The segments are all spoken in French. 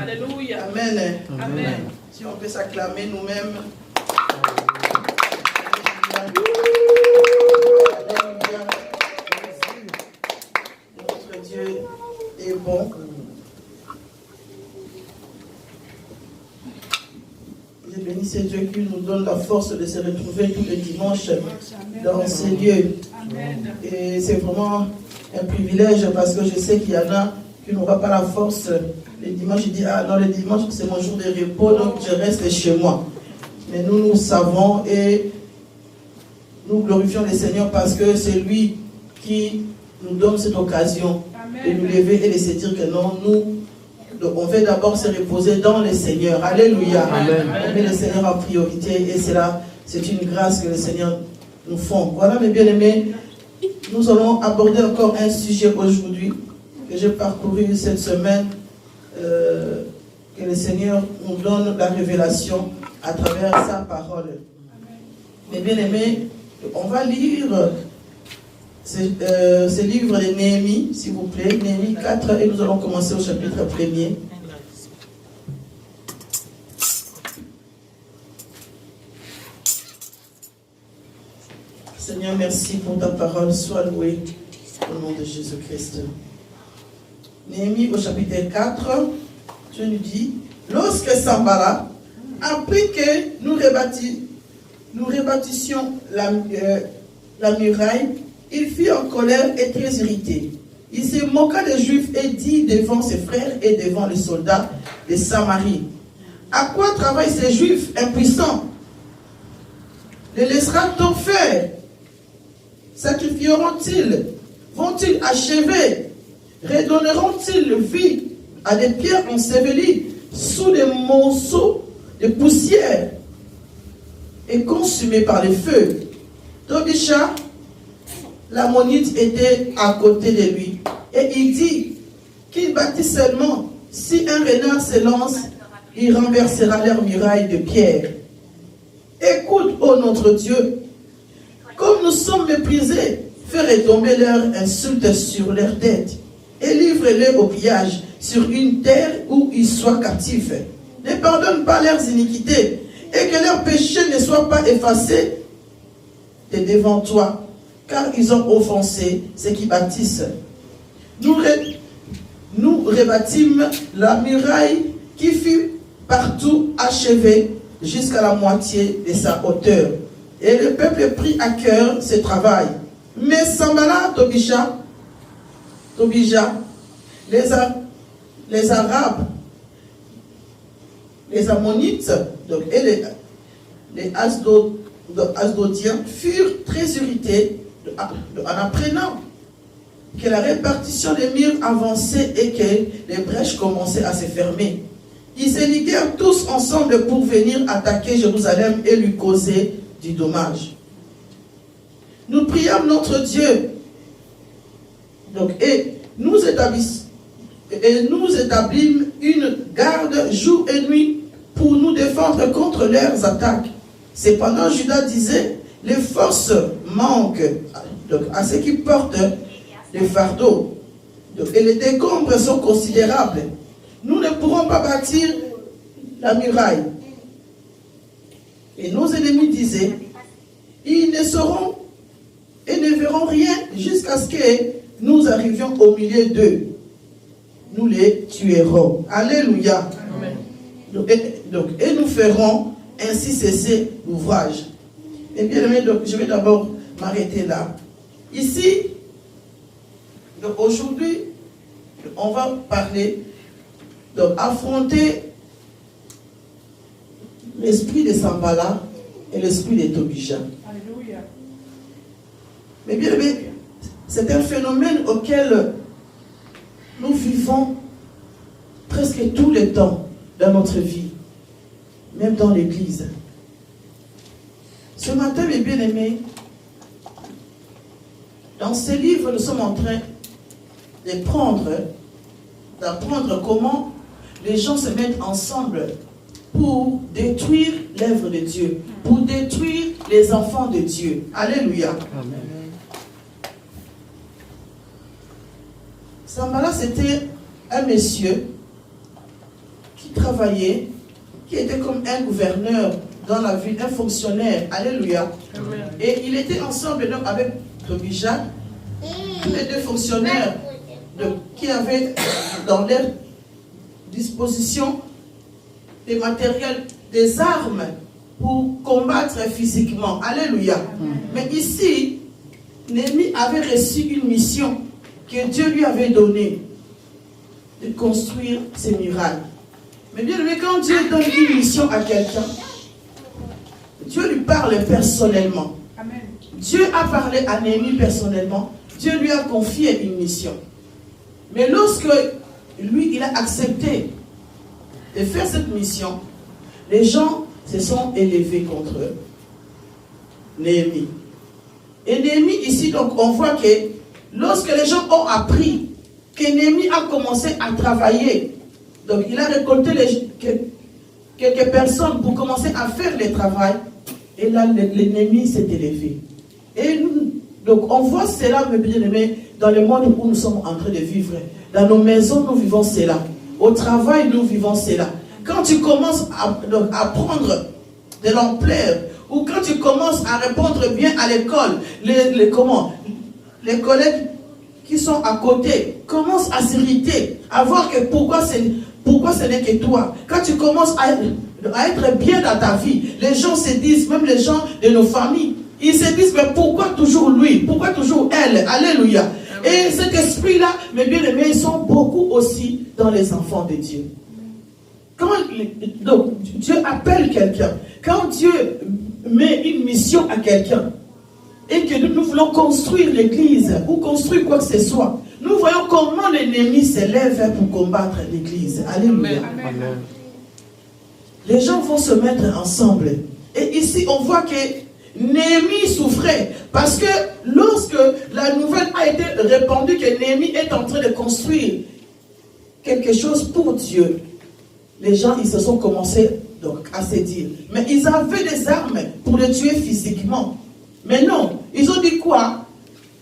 Alléluia. Amen. Amen. Si on peut s'acclamer nous-mêmes. Notre Dieu est bon. Je bénis ce Dieu qui nous donne la force de se retrouver tous les dimanches dans ces lieux. Et c'est vraiment un privilège parce que je sais qu'il y en a qui n'auront pas la force. Les dimanches, je dis, ah non, le dimanche, c'est mon jour de repos, donc je reste chez moi. Mais nous savons et nous glorifions le Seigneur parce que c'est lui qui nous donne cette occasion de nous lever et de se dire que non, on veut d'abord se reposer dans le Seigneur. Alléluia. Amen. On met le Seigneur en priorité et c'est une grâce que le Seigneur nous fait. Voilà, mes bien-aimés, nous allons aborder encore un sujet aujourd'hui que j'ai parcouru cette semaine. Que le Seigneur nous donne la révélation à travers sa parole. Mes bien-aimés, on va lire ce livre de Néhémie, s'il vous plaît, Néhémie 4, et nous allons commencer au chapitre 1er. Seigneur, merci pour ta parole. Sois loué au nom de Jésus-Christ. Néhémie au chapitre 4, Dieu nous dit, lorsque Sanballat apprit que nous rebâtissions la muraille, il fut en colère et très irrité. Il se moqua des Juifs et dit devant ses frères et devant les soldats de Samarie, à quoi travaillent ces Juifs impuissants? Les laissera-t-on faire? Sacrifieront-ils? Vont-ils achever? Redonneront-ils vie à des pierres ensevelies sous des morceaux de poussière et consumées par le feu? Tobisha, l'ammonite, était à côté de lui, et il dit qu'il bâtit seulement. Si un renard se lance, il renversera leur muraille de pierre. Écoute, ô notre Dieu, comme nous sommes méprisés, fais retomber leur insulte sur leur tête et livre-les au pillage sur une terre où ils soient captifs. Ne pardonne pas leurs iniquités et que leurs péchés ne soient pas effacés de devant toi, car ils ont offensé ceux qui bâtissent. Nous rebâtîmes la muraille qui fut partout achevée jusqu'à la moitié de sa hauteur. Et le peuple prit à cœur ce travail. Mais Sanballat, Tobija, les Arabes, les Ammonites donc, et les Asdodiens furent très irrités en apprenant que la répartition des murs avançait et que les brèches commençaient à se fermer. Ils se liguèrent tous ensemble pour venir attaquer Jérusalem et lui causer du dommage. Nous priâmes notre Dieu et nous établîmes une garde jour et nuit pour nous défendre contre leurs attaques. Cependant, Judas disait, les forces manquent à ceux qui portent les fardeaux. Et les décombres sont considérables. Nous ne pourrons pas bâtir la muraille. Et nos ennemis disaient, ils ne sauront et ne verront rien jusqu'à ce que nous arrivions au milieu d'eux. Nous les tuerons. Alléluia. Et nous ferons ainsi cesser l'ouvrage. Et bien aimé, je vais d'abord m'arrêter là. Ici, aujourd'hui, on va parler affronter l'esprit de Sanballat et l'esprit de Tobija. Alléluia. Mais bien aimé, c'est un phénomène auquel nous vivons presque tout le temps dans notre vie, même dans l'église. Ce matin, mes bien-aimés, dans ce livre, nous sommes en train d'apprendre comment les gens se mettent ensemble pour détruire l'œuvre de Dieu, pour détruire les enfants de Dieu. Alléluia. Amen. Sanballat, c'était un monsieur qui travaillait, qui était comme un gouverneur dans la ville, un fonctionnaire. Alléluia. Amen. Et il était ensemble donc avec Tobija, tous les deux fonctionnaires qui avaient dans leur disposition des matériels, des armes pour combattre physiquement. Alléluia. Mais ici, Néhémie avait reçu une mission que Dieu lui avait donnée de construire ces murailles. Mais bien aimé, quand Dieu donne une mission à quelqu'un, Dieu lui parle personnellement. Amen. Dieu a parlé à Néhémie personnellement. Dieu lui a confié une mission. Mais lorsque lui, il a accepté de faire cette mission, les gens se sont élevés contre Néhémie. Et Néhémie, ici, donc, on voit que lorsque les gens ont appris que Néhémie a commencé à travailler, donc il a récolté quelques personnes pour commencer à faire le travail, et là, l'ennemi s'est élevé. Et nous, donc, on voit cela, mes bien-aimés, dans le monde où nous sommes en train de vivre. Dans nos maisons, nous vivons cela. Au travail, nous vivons cela. Quand tu commences à prendre de l'ampleur, ou quand tu commences à répondre bien à l'école, les collègues qui sont à côté commencent à s'irriter, à voir que pourquoi ce n'est que toi. Quand tu commences à être bien dans ta vie, les gens se disent, même les gens de nos familles, ils se disent, mais pourquoi toujours lui? Pourquoi toujours elle? Alléluia. Et cet esprit-là, mes bien-aimés, ils sont beaucoup aussi dans les enfants de Dieu. Donc, Dieu appelle quelqu'un. Quand Dieu met une mission à quelqu'un, et que nous voulons construire l'église, ou construire quoi que ce soit, nous voyons comment l'ennemi s'élève pour combattre l'église. Alléluia. Amen. Les gens vont se mettre ensemble. Et ici, on voit que Néhémie souffrait. Parce que lorsque la nouvelle a été répandue que Néhémie est en train de construire quelque chose pour Dieu, les gens, ils se sont commencés donc, à se dire. Mais ils avaient des armes pour le tuer physiquement. Mais non, ils ont dit quoi?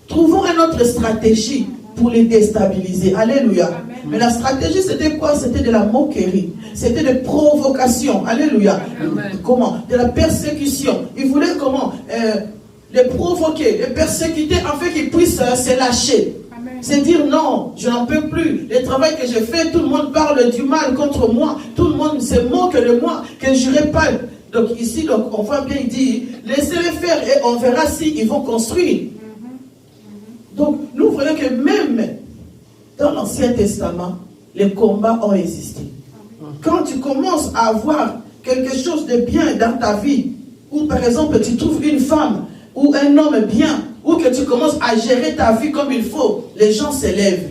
Trouvons une autre stratégie pour les déstabiliser. Alléluia. Amen. Mais la stratégie, c'était quoi? C'était de la moquerie. C'était de provocation. Alléluia. Amen. Comment? De la persécution. Ils voulaient comment? Les provoquer, les persécuter afin qu'ils puissent se lâcher. C'est dire non, je n'en peux plus. Le travail que je fais, tout le monde parle du mal contre moi. Tout le monde se moque de moi, que je n'irai pas. Donc ici, donc, on voit bien dire, laissez-les faire et on verra s'ils vont construire. Donc nous voyons que même dans l'Ancien Testament, les combats ont existé. Quand tu commences à avoir quelque chose de bien dans ta vie, ou par exemple tu trouves une femme ou un homme bien, ou que tu commences à gérer ta vie comme il faut, les gens s'élèvent.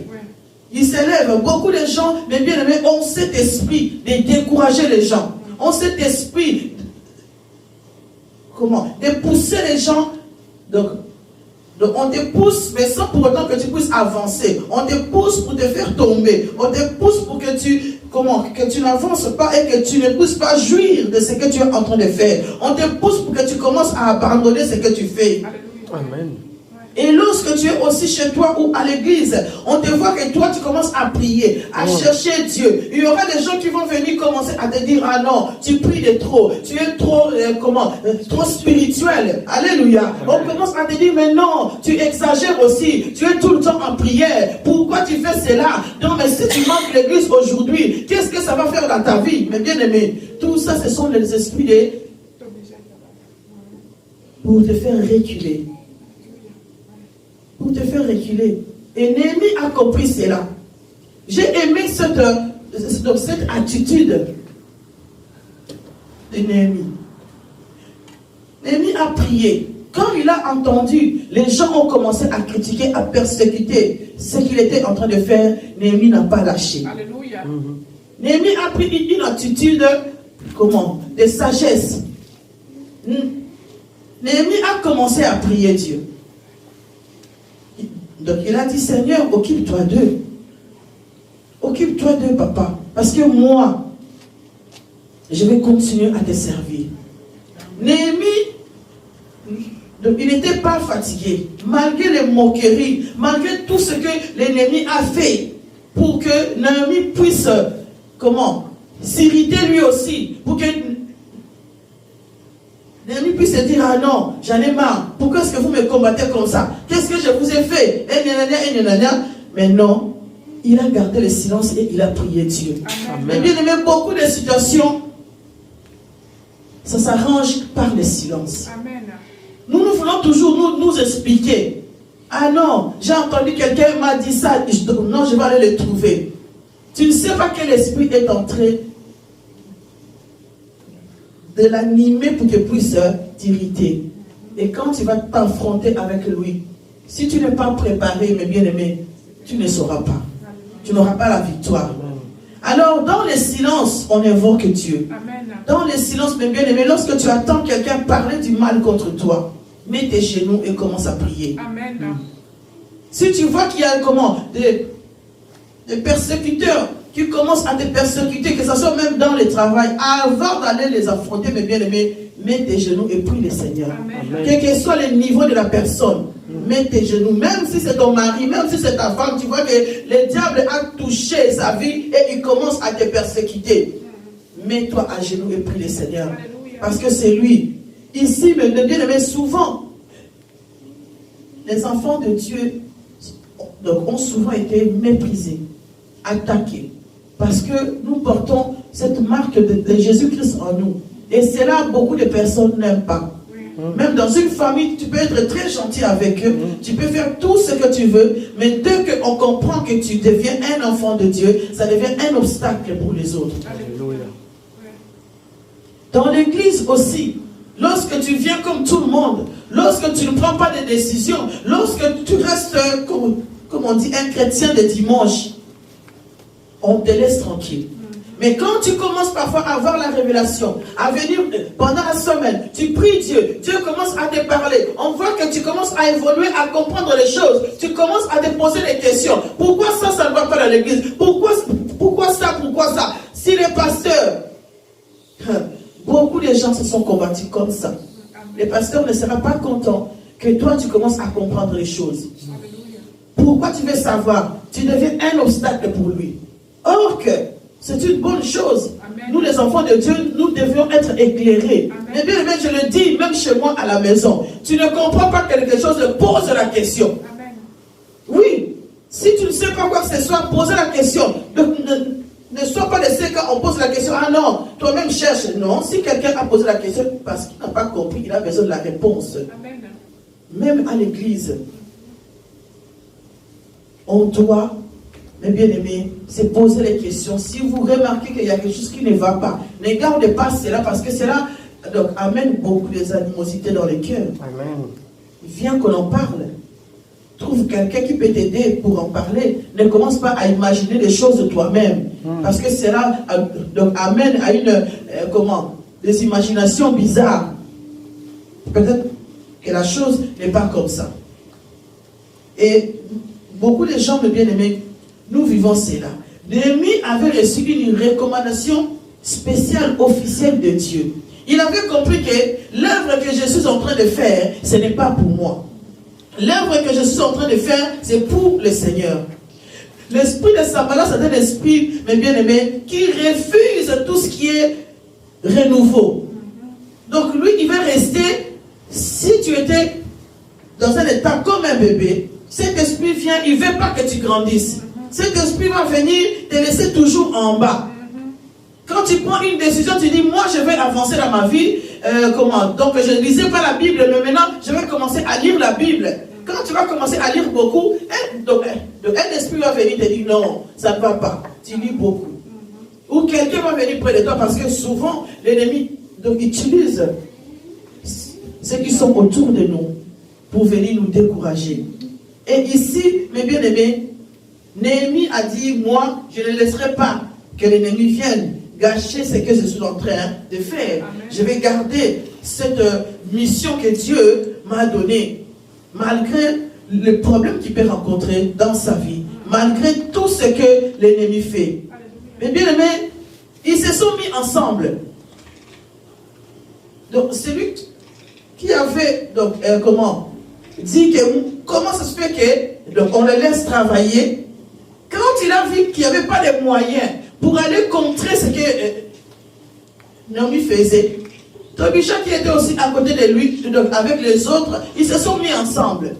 Ils s'élèvent. Beaucoup de gens, mais bien aimés, ont cet esprit de décourager les gens. Ont cet esprit de pousser les gens. Donc on te pousse, mais sans pour autant que tu puisses avancer. On te pousse pour te faire tomber. On te pousse pour que tu n'avances pas et que tu ne puisses pas jouir de ce que tu es en train de faire. On te pousse pour que tu commences à abandonner ce que tu fais. Amen. Et lorsque tu es aussi chez toi ou à l'église, on te voit que toi tu commences à prier, à chercher Dieu. Il y aura des gens qui vont venir commencer à te dire, ah non, tu pries de trop, tu es trop, trop spirituel. Alléluia. On commence à te dire, mais non, tu exagères aussi, tu es tout le temps en prière. Pourquoi tu fais cela? Non, mais si tu manques l'église aujourd'hui, qu'est-ce que ça va faire dans ta vie? Mais bien aimé, tout ça, ce sont les esprits pour te faire reculer. Pour te faire reculer. Et Néhémie a compris cela. J'ai aimé cette attitude de Néhémie. Néhémie a prié. Quand il a entendu, les gens ont commencé à critiquer, à persécuter ce qu'il était en train de faire. Néhémie n'a pas lâché. Alléluia. Néhémie a pris une attitude, de sagesse. Néhémie a commencé à prier Dieu. Donc il a dit, Seigneur, occupe-toi d'eux. Occupe-toi d'eux, papa. Parce que moi, je vais continuer à te servir. Néhémie, il n'était pas fatigué. Malgré les moqueries, malgré tout ce que l'ennemi a fait pour que Néhémie puisse, s'irriter lui aussi. Pour que Néhémie puisse se dire, ah non, j'en ai marre. Pourquoi est-ce que vous me combattez comme ça? Qu'est-ce que je vous ai fait? Mais non, il a gardé le silence et il a prié Dieu. Amen. Mais bien aimé, beaucoup de situations, ça s'arrange par le silence. Amen. Nous voulons toujours nous expliquer. Ah non, j'ai entendu quelqu'un m'a dit ça. Non, je vais aller le trouver. Tu ne sais pas quel esprit est entré de l'animer pour qu'il puisse t'irriter. Et quand tu vas t'affronter avec lui, si tu n'es pas préparé, mes bien-aimés, tu ne sauras pas. Tu n'auras pas la victoire. Alors, dans le silence, on invoque Dieu. Amen. Dans le silence, mes bien-aimés, lorsque tu attends quelqu'un parler du mal contre toi, mets tes genoux et commence à prier. Amen. Si tu vois qu'il y a des persécuteurs qui commencent à te persécuter, que ce soit même dans le travail, avant d'aller les affronter, mes bien-aimés, mets tes genoux et prie le Seigneur. Amen. Quel que soit le niveau de la personne, mets tes genoux. Même si c'est ton mari, même si c'est ta femme, tu vois que le diable a touché sa vie et il commence à te persécuter. Mets-toi à genoux et prie le Seigneur. Alléluia. Parce que c'est lui. Ici, mais bien aimé, souvent, les enfants de Dieu donc, ont souvent été méprisés, attaqués. Parce que nous portons cette marque de Jésus-Christ en nous. Et c'est là beaucoup de personnes n'aiment pas. Même dans une famille, tu peux être très gentil avec eux, tu peux faire tout ce que tu veux, mais dès qu'on comprend que tu deviens un enfant de Dieu, ça devient un obstacle pour les autres. Alléluia. Dans l'église aussi, lorsque tu viens comme tout le monde, lorsque tu ne prends pas de décisions, lorsque tu restes, comme on dit, un chrétien de dimanche, on te laisse tranquille. Mais quand tu commences parfois à avoir la révélation, à venir pendant la semaine, tu pries Dieu, Dieu commence à te parler, on voit que tu commences à évoluer, à comprendre les choses, tu commences à te poser des questions. Pourquoi ça ne va pas dans l'église? Pourquoi ça? Si les pasteurs, beaucoup de gens se sont combattus comme ça. Les pasteurs ne seront pas contents que toi tu commences à comprendre les choses. Pourquoi tu veux savoir? Tu deviens un obstacle pour lui. Or que c'est une bonne chose. Amen. Nous, les enfants de Dieu, nous devions être éclairés. Mais bien, je le dis, même chez moi à la maison. Tu ne comprends pas quelque chose, pose la question. Amen. Oui. Si tu ne sais pas quoi que ce soit, pose la question. Ne sois pas de ceux quand on pose la question. Ah non, toi-même cherche. Non, si quelqu'un a posé la question parce qu'il n'a pas compris, il a besoin de la réponse. Amen. Même à l'église, on doit... Mais bien aimé, c'est poser les questions. Si vous remarquez qu'il y a quelque chose qui ne va pas, ne gardez pas cela parce que cela donc, amène beaucoup d'animosité dans les cœurs. Amen. Viens qu'on en parle. Trouve quelqu'un qui peut t'aider pour en parler. Ne commence pas à imaginer des choses de toi-même. Parce que cela donc, amène à une des imaginations bizarres. Peut-être que la chose n'est pas comme ça. Et beaucoup de gens, mes bien-aimés, nous vivons cela. Néhémie avait reçu une recommandation spéciale, officielle de Dieu. Il avait compris que l'œuvre que je suis en train de faire, ce n'est pas pour moi. L'œuvre que je suis en train de faire, c'est pour le Seigneur. L'esprit de Sambalat, c'est un esprit, mes bien-aimés, qui refuse tout ce qui est renouveau. Donc lui, il va rester, si tu étais dans un état comme un bébé, cet esprit vient, il ne veut pas que tu grandisses. Cet esprit va venir te laisser toujours en bas. Quand tu prends une décision, tu dis, moi je vais avancer dans ma vie. Donc je ne lisais pas la Bible, mais maintenant je vais commencer à lire la Bible. Quand tu vas commencer à lire beaucoup, un esprit va venir te dire, non, ça ne va pas. Tu lis beaucoup. Ou quelqu'un va venir près de toi parce que souvent l'ennemi utilise ceux qui sont autour de nous pour venir nous décourager. Et ici, mes bien-aimés, Néhémie a dit, moi, je ne laisserai pas que l'ennemi vienne gâcher ce que je suis en train de faire. Amen. Je vais garder cette mission que Dieu m'a donnée, malgré les problèmes qu'il peut rencontrer dans sa vie, malgré tout ce que l'ennemi fait. Mais bien aimé, ils se sont mis ensemble. Donc, celui qui avait dit que comment ça se fait que on le laisse travailler. Quand il a vu qu'il n'y avait pas de moyens pour aller contrer ce que Naomi faisait, Tobisha qui était aussi à côté de lui, donc avec les autres, ils se sont mis ensemble.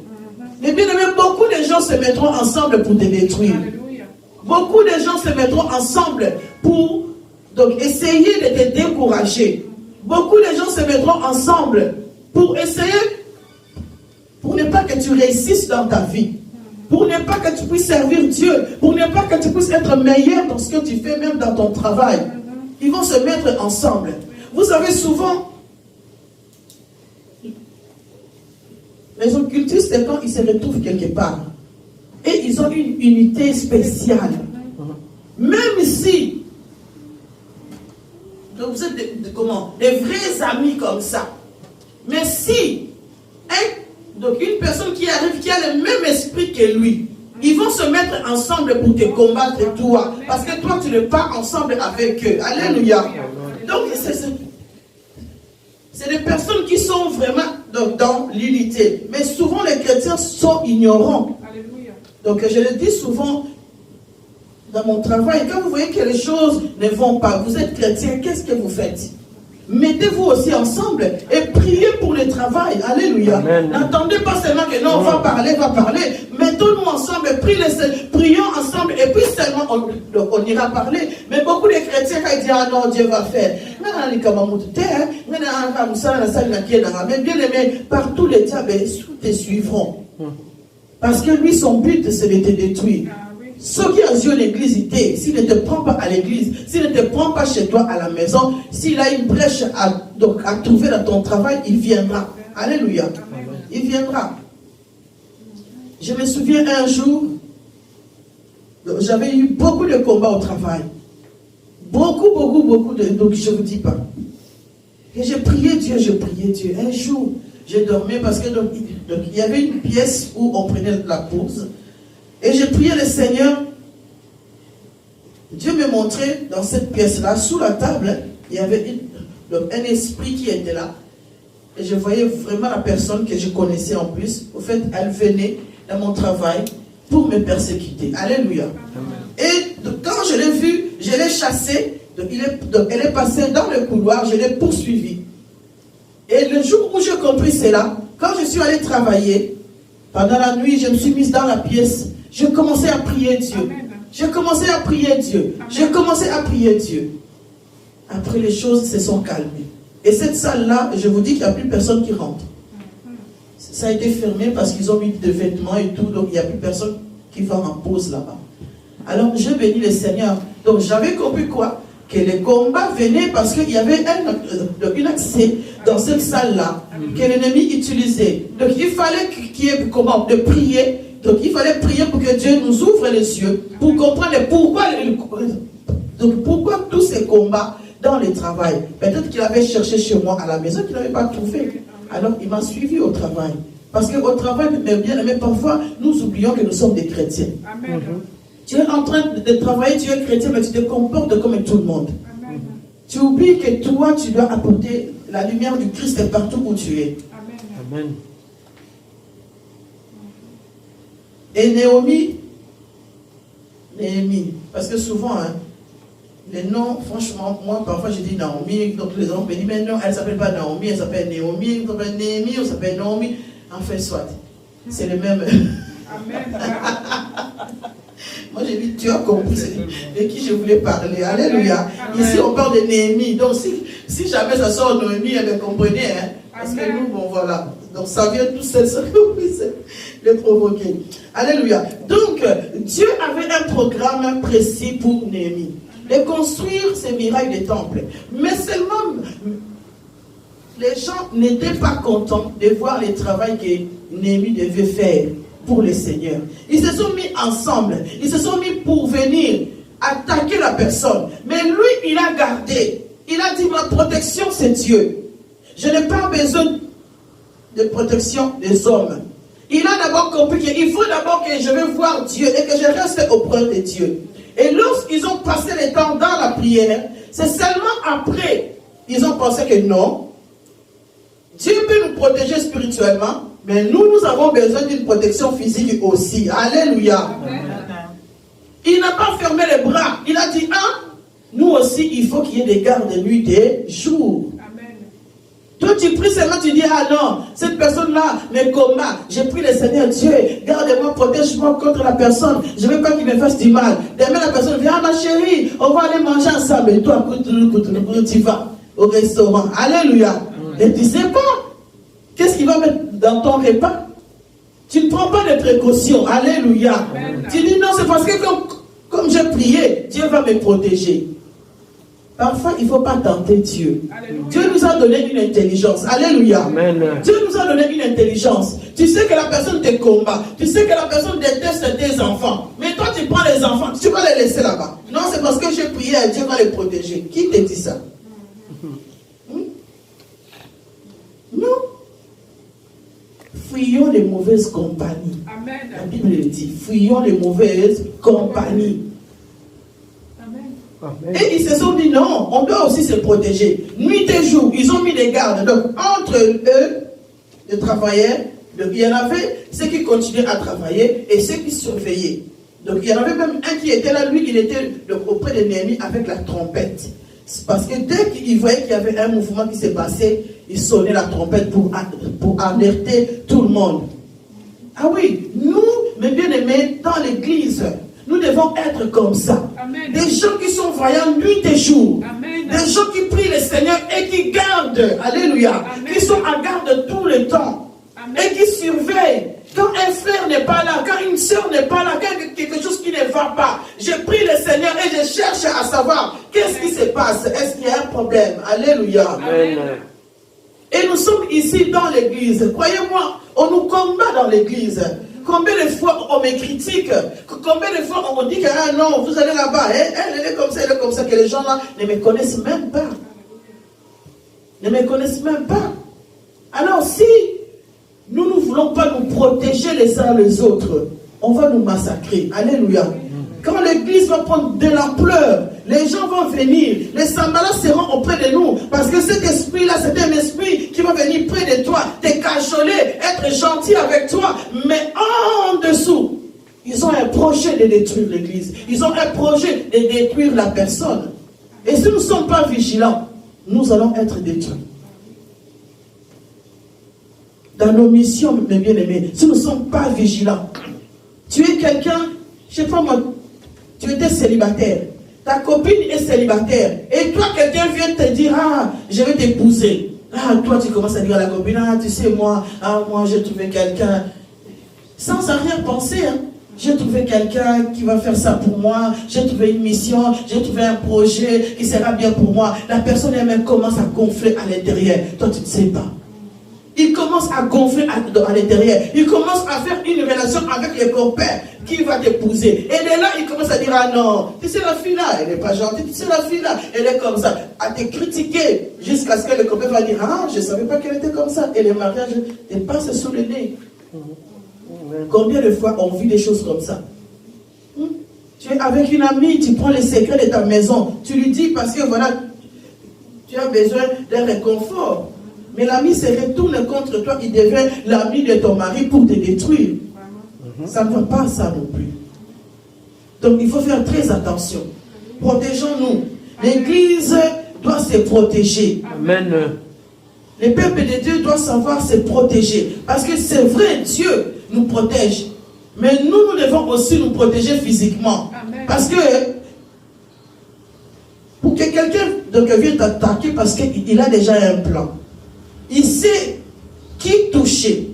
Mais bien aimé, beaucoup de gens se mettront ensemble pour te détruire. Alléluia. Beaucoup de gens se mettront ensemble pour essayer de te décourager. Beaucoup de gens se mettront ensemble pour essayer, pour ne pas que tu réussisses dans ta vie. Pour ne pas que tu puisses servir Dieu, pour ne pas que tu puisses être meilleur dans ce que tu fais, même dans ton travail. Ils vont se mettre ensemble. Vous savez, souvent, les occultistes, quand ils se retrouvent quelque part, et ils ont une unité spéciale. Même si vous êtes des vrais amis comme ça, mais si donc une personne qui arrive, qui a le même esprit que lui, ils vont se mettre ensemble pour te combattre toi. Parce que toi, tu n'es pas ensemble avec eux. Alléluia. Donc, c'est des personnes qui sont vraiment dans l'unité. Mais souvent, les chrétiens sont ignorants. Donc, je le dis souvent dans mon travail, quand vous voyez que les choses ne vont pas, vous êtes chrétien, qu'est-ce que vous faites? mettez-vous aussi ensemble et priez pour le travail. Alléluia. N'attendez pas seulement que non, on va parler. Mettons-nous ensemble, prions ensemble et puis seulement on ira parler. Mais beaucoup de chrétiens quand ils disent ah non, Dieu va faire. Mais bien aimé, par tous les diables, te suivront. Parce que lui, son but, c'est de te détruire. Ceux qui ont une église, s'il ne te prend pas à l'église, s'il ne te prend pas chez toi à la maison, s'il a une brèche à trouver dans ton travail, il viendra. Alléluia. Il viendra. Je me souviens un jour, j'avais eu beaucoup de combats au travail. Beaucoup de... Donc je ne vous dis pas. Et j'ai prié Dieu. Un jour, je dormais parce que donc, il y avait une pièce où on prenait la pause. Et j'ai prié le Seigneur. Dieu me montrait dans cette pièce-là, sous la table, il y avait un esprit qui était là. Et je voyais vraiment la personne que je connaissais en plus. Au fait, elle venait dans mon travail pour me persécuter. Alléluia. Amen. Et quand je l'ai vue, je l'ai chassée. Elle est passée dans le couloir, je l'ai poursuivie. Et le jour où j'ai compris cela, quand je suis allé travailler, pendant la nuit, je me suis mise dans la pièce. Je commençais à prier Dieu. J'ai commencé à prier Dieu. Après, les choses se sont calmées. Et cette salle-là, je vous dis qu'il n'y a plus personne qui rentre. Ça a été fermé parce qu'ils ont mis des vêtements et tout. Donc, il n'y a plus personne qui va en pause là-bas. Alors, je bénis le Seigneur. Donc, j'avais compris quoi? Que les combats venaient parce qu'il y avait un accès dans cette salle-là que l'ennemi utilisait. Donc, il fallait qu'il y ait comment? De prier. Donc il fallait prier pour que Dieu nous ouvre les yeux, pour comprendre pourquoi tous ces combats dans le travail. Peut-être qu'il avait cherché chez moi à la maison, qu'il n'avait pas trouvé. Alors il m'a suivi au travail. Parce qu'au travail, bien aimé, parfois nous oublions que nous sommes des chrétiens. Amen. Tu es en train de travailler, tu es chrétien, mais tu te comportes comme tout le monde. Amen. Tu oublies que toi, tu dois apporter la lumière du Christ partout où tu es. Amen. Et Néhémie, parce que souvent, les noms, franchement, moi parfois je dis Naomi, donc les gens me disent, mais non, elle ne s'appelle pas Naomi, elle s'appelle Néhémie, elle s'appelle Néhémie, elle s'appelle Naomi. Enfin, soit, c'est le même. Amen. Moi j'ai dit, tu as compris de qui je voulais parler. Alléluia. Amen. Ici on parle de Néhémie, donc si jamais ça sort Noémie, elle me comprenez, hein, parce que nous, bon voilà. Donc ça vient tout seul, ça puisse le provoquer. Alléluia. Donc, Dieu avait un programme précis pour Néhémie. De construire ces murailles des temples. Mais seulement, les gens n'étaient pas contents de voir le travail que Néhémie devait faire pour le Seigneur. Ils se sont mis ensemble. Ils se sont mis pour venir attaquer la personne. Mais lui, il a gardé. Il a dit, ma protection, c'est Dieu. Je n'ai pas besoin de protection des hommes. Il a d'abord compris qu'il faut d'abord que je vais voir Dieu et que je reste auprès de Dieu. Et lorsqu'ils ont passé le temps dans la prière, c'est seulement après, ils ont pensé que non, Dieu peut nous protéger spirituellement, mais nous avons besoin d'une protection physique aussi. Alléluia. Amen. Il n'a pas fermé les bras. Il a dit, nous aussi, il faut qu'il y ait des gardes de nuit et jour. Toi, tu pries seulement, tu dis, ah non, cette personne-là me combat. J'ai pris le Seigneur Dieu, garde-moi, protège-moi contre la personne. Je ne veux pas qu'il me fasse du mal. Demain, la personne vient, ma chérie, on va aller manger ensemble. Et toi, tu vas au restaurant. Alléluia. Et tu ne sais pas, qu'est-ce qu'il va mettre dans ton repas? Tu ne prends pas de précautions. Alléluia. Amen. Tu dis, non, c'est parce que comme j'ai prié, Dieu va me protéger. Parfois, il ne faut pas tenter Dieu. Alléluia. Dieu nous a donné une intelligence. Alléluia. Amen. Dieu nous a donné une intelligence. Tu sais que la personne te combat. Tu sais que la personne déteste tes enfants. Mais toi, tu prends les enfants. Tu vas les laisser là-bas. Non, c'est parce que j'ai prié et Dieu va les protéger. Qui te dit ça? Non. Fuyons les mauvaises compagnies. Amen. La Bible le dit. Fuyons les mauvaises compagnies. Amen. Et ils se sont dit non, on doit aussi se protéger. Nuit et jour, ils ont mis des gardes. Donc entre eux, les travailleurs, donc, il y en avait ceux qui continuaient à travailler et ceux qui surveillaient. Donc il y en avait même un qui était là, lui, il était auprès de Néhémie avec la trompette. Parce que dès qu'ils voyaient qu'il y avait un mouvement qui s'est passé, ils sonnaient la trompette pour alerter tout le monde. Ah oui, nous, mes bien-aimés, dans l'église, nous devons être comme ça. Amen. Des gens qui sont voyants nuit et jour. Amen. Des gens qui prient le Seigneur et qui gardent, alléluia, amen, qui sont en garde tout le temps. Amen. Et qui surveillent. Quand un frère n'est pas là, quand une soeur n'est pas là, quand quelque chose qui ne va pas, je prie le Seigneur et je cherche à savoir qu'est-ce qui se passe. Est-ce qu'il y a un problème? Alléluia. Amen. Et nous sommes ici dans l'église. Croyez-moi, on nous combat dans l'église. Combien de fois on me critique? Combien de fois on me dit que ah non, vous allez là-bas, elle est comme ça, elle est comme ça, que les gens là ne me connaissent même pas. Ne me connaissent même pas. Alors si nous ne voulons pas nous protéger les uns les autres, on va nous massacrer. Alléluia. Quand l'église va prendre de l'ampleur, les gens vont venir, les sambalas seront auprès de nous, parce que cet esprit-là, c'est un esprit qui va venir près de toi, te cajoler, être gentil avec toi, mais en dessous, ils ont un projet de détruire l'église, ils ont un projet de détruire la personne. Et si nous ne sommes pas vigilants, nous allons être détruits. Dans nos missions, mes bien-aimés, si nous ne sommes pas vigilants, tu es quelqu'un, je ne sais pas moi, tu étais célibataire, ta copine est célibataire, et toi quelqu'un vient te dire, ah, je vais t'épouser. Ah, toi tu commences à dire à la copine, ah, tu sais moi j'ai trouvé quelqu'un, sans arrière-pensée, hein. J'ai trouvé quelqu'un qui va faire ça pour moi, j'ai trouvé une mission, j'ai trouvé un projet qui sera bien pour moi. La personne elle-même commence à gonfler à l'intérieur, toi tu ne sais pas. Il commence à gonfler à l'intérieur. Il commence à faire une relation avec les copains qui va t'épouser. Et de là, il commence à dire, ah non, tu sais la fille là, elle n'est pas gentille, tu sais la fille là, elle est comme ça. À te critiquer jusqu'à ce que le copain va dire, ah, je ne savais pas qu'elle était comme ça. Et le mariage te passe sous le nez. Combien de fois on vit des choses comme ça? Tu es avec une amie, tu prends les secrets de ta maison, tu lui dis parce que voilà, tu as besoin d'un réconfort. Mais l'ami se retourne contre toi, il devient l'ami de ton mari pour te détruire. Ça ne va pas ça non plus. Donc il faut faire très attention. Protégeons-nous. L'église doit se protéger. Amen. Le peuple de Dieu doit savoir se protéger. Parce que c'est vrai, Dieu nous protège. Mais nous devons aussi nous protéger physiquement. Amen. Parce que pour que quelqu'un vienne t'attaquer parce qu'il a déjà un plan. Il sait qui toucher.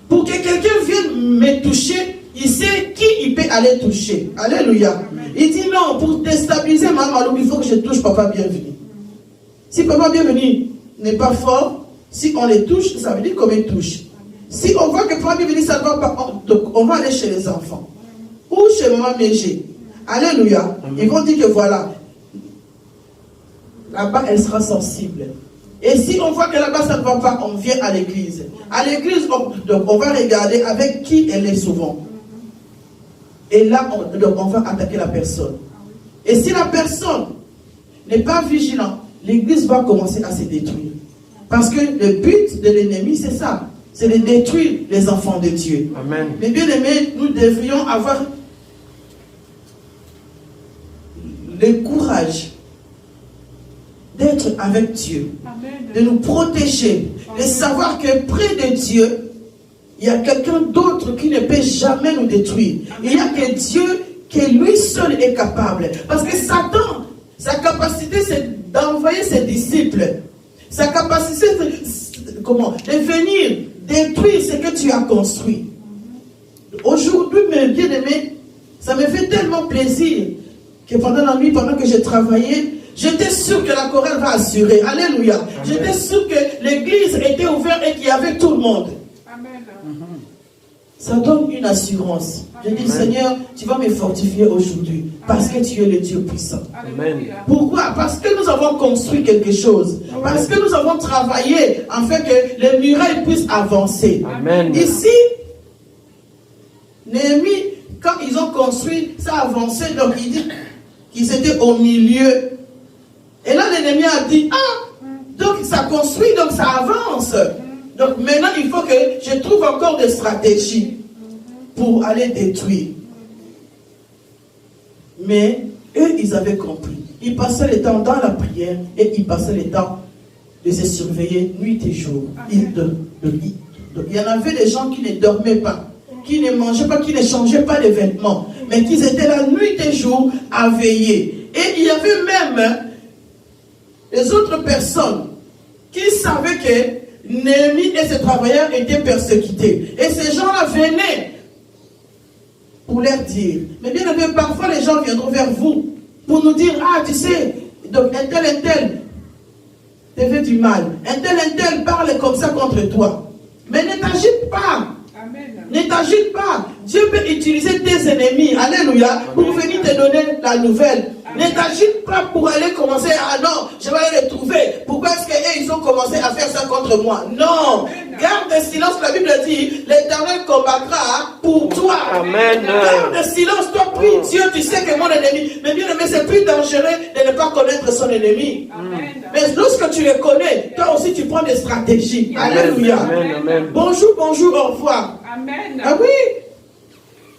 Pour que quelqu'un vienne me toucher, il sait qui il peut aller toucher. Alléluia. Amen. Il dit non, pour déstabiliser ma malou, il faut que je touche Papa Bienvenu. Si Papa Bienvenu n'est pas fort, si on les touche, ça veut dire qu'on les touche. Si on voit que Papa Bienvenu, ça ne va pas, donc on va aller chez les enfants. Ou chez Maman Mégé. Alléluia. Amen. Ils vont dire que voilà, là-bas, elle sera sensible. Et si on voit que là-bas ça ne va pas, on vient à l'église. À l'église, on va regarder avec qui elle est souvent. Et là, on va attaquer la personne. Et si la personne n'est pas vigilante, l'église va commencer à se détruire. Parce que le but de l'ennemi, c'est ça. C'est de détruire les enfants de Dieu. Amen. Mais bien aimés, nous devrions avoir le courage d'être avec Dieu, amen, de nous protéger, amen, de savoir que près de Dieu, il y a quelqu'un d'autre qui ne peut jamais nous détruire. Amen. Il y a que Dieu, que lui seul est capable. Parce que Satan, sa capacité, c'est d'envoyer ses disciples. Sa capacité, c'est de venir détruire ce que tu as construit. Aujourd'hui, mes bien-aimés, ça me fait tellement plaisir que pendant la nuit, pendant que j'ai travaillé, j'étais sûr que la chorale va assurer. Alléluia. J'étais sûr que l'église était ouverte et qu'il y avait tout le monde. Amen. Ça donne une assurance. Je dis, Seigneur, tu vas me fortifier aujourd'hui parce que tu es le Dieu puissant. Amen. Pourquoi? Parce que nous avons construit quelque chose. Parce que nous avons travaillé afin que les murailles puissent avancer. Amen. Ici, Néhémie, quand ils ont construit, ça a avancé. Donc il dit qu'ils étaient au milieu. Et là, l'ennemi a dit, ah, donc ça construit, donc ça avance. Donc maintenant, il faut que je trouve encore des stratégies pour aller détruire. Mais eux, ils avaient compris. Il passait le temps dans la prière et il passait le temps de se surveiller nuit et jour. Il y en avait des gens qui ne dormaient pas, qui ne mangeaient pas, qui ne changeaient pas de vêtements, mais qui étaient là nuit et jour à veiller. Et il y avait même les autres personnes qui savaient que Néhémie et ses travailleurs étaient persécutés. Et ces gens-là venaient pour leur dire. Mais bien aimé, parfois les gens viendront vers vous pour nous dire, ah tu sais, donc un tel te fait du mal. Un tel parle comme ça contre toi. Mais ne t'agite pas. Amen. Ne t'agite pas. Dieu peut utiliser tes ennemis, alléluia, pour venir te donner la nouvelle. Amen. Ne t'agite pas pour aller commencer, ah non, je vais aller les trouver. Pourquoi est-ce qu'ils ont commencé à faire ça contre moi? Non. Amen. Garde le silence, la Bible dit, l'Éternel combattra pour toi. Amen. Garde le silence, toi prie Dieu, tu sais que mon ennemi. Mais bien aimé, c'est plus dangereux de ne pas connaître son ennemi. Amen. Mais lorsque tu le connais, toi aussi tu prends des stratégies. Amen. Alléluia. Amen. Amen. Bonjour, bonjour, au revoir. Amen. Ah oui.